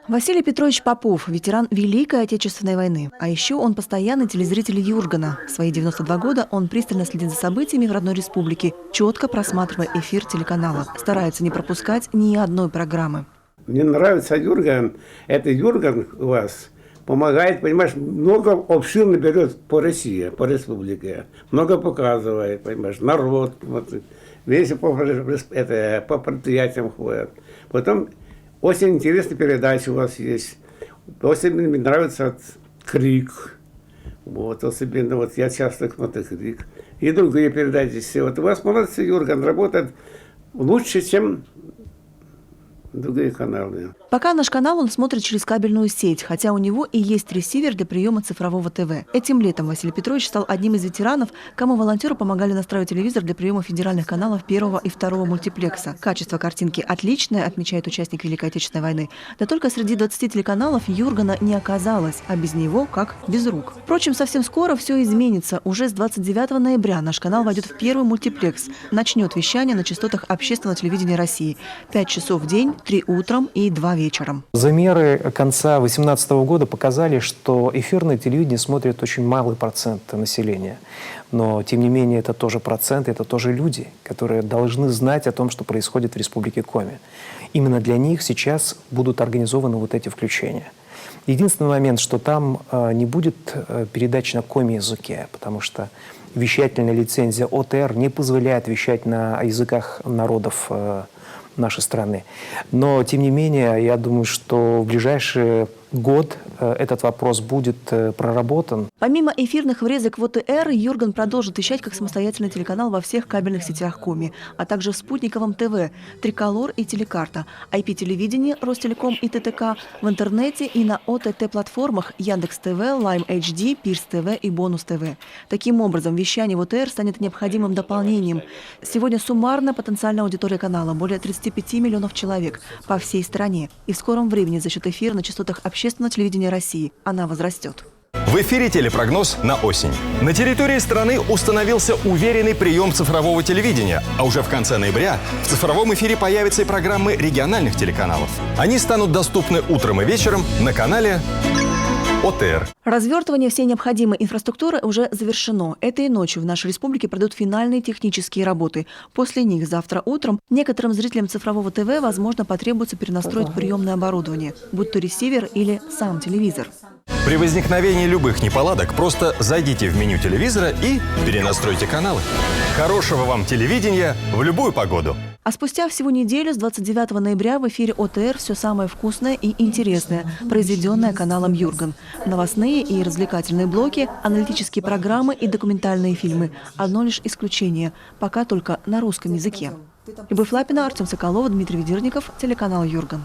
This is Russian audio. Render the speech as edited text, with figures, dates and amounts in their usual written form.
Василий Петрович Попов – ветеран Великой Отечественной войны. А еще он постоянный телезритель Юргана. В свои 92 года он пристально следит за событиями в родной республике, четко просматривая эфир телеканала. Старается не пропускать ни одной программы. Мне нравится Юрган. Это Юрган у вас помогает, понимаешь, много обширно берет по России, по республике. Много показывает, понимаешь, народ. Вот, весь по предприятиям ходят. Потом очень интересные передачи у вас есть. Очень мне нравится Крик. Вот, особенно вот я часто смотрю Крик. И другие передачи все. Вот у вас молодцы, Юрган, работает лучше, чем другие каналы. Пока наш канал он смотрит через кабельную сеть, хотя у него и есть ресивер для приема цифрового ТВ. Этим летом Василий Петрович стал одним из ветеранов, кому волонтеры помогали настроить телевизор для приема федеральных каналов первого и второго мультиплекса. Качество картинки отличное, отмечает участник Великой Отечественной войны. Да только среди 20 телеканалов Юргана не оказалось, а без него как без рук. Впрочем, совсем скоро все изменится. Уже с 29 ноября наш канал войдет в первый мультиплекс. Начнет вещание на частотах общественного телевидения России. 5 часов в день, 3 утром и 2 вечером. Замеры конца 2018 года показали, что эфирное телевидение смотрит очень малый процент населения. Но, тем не менее, это тоже процент, это тоже люди, которые должны знать о том, что происходит в Республике Коми. Именно для них сейчас будут организованы вот эти включения. Единственный момент, что там не будет передач на коми-языке, потому что вещательная лицензия ОТР не позволяет вещать на языках народов нашей страны. Но, тем не менее, я думаю, что в ближайший год этот вопрос будет проработан. Помимо эфирных врезок в ОТР, Юрган продолжит вещать как самостоятельный телеканал во всех кабельных сетях Коми, а также в спутниковом ТВ, Триколор и Телекарта, IP-телевидение, Ростелеком и ТТК, в интернете и на ОТТ-платформах Яндекс.ТВ, Лайм HD, Пирс ТВ и Бонус ТВ. Таким образом, вещание в ОТР станет необходимым дополнением. Сегодня суммарно потенциальная аудитория канала более 35 миллионов человек по всей стране. И в скором времени за счет эфира на частотах общественного телевидения России она возрастет. В эфире телепрогноз на осень. На территории страны установился уверенный прием цифрового телевидения, а уже в конце ноября в цифровом эфире появятся и программы региональных телеканалов. Они станут доступны утром и вечером на канале ОТР. Развертывание всей необходимой инфраструктуры уже завершено. Этой ночью в нашей республике пройдут финальные технические работы. После них завтра утром некоторым зрителям цифрового ТВ, возможно, потребуется перенастроить приемное оборудование, будь то ресивер или сам телевизор. При возникновении любых неполадок просто зайдите в меню телевизора и перенастройте каналы. Хорошего вам телевидения в любую погоду. А спустя всего неделю, с 29 ноября, в эфире ОТР все самое вкусное и интересное, произведенное каналом Юрган. Новостные и развлекательные блоки, аналитические программы и документальные фильмы. Одно лишь исключение – пока только на русском языке. Любовь Лапина, Артем Соколов, Дмитрий Ведерников, телеканал Юрган.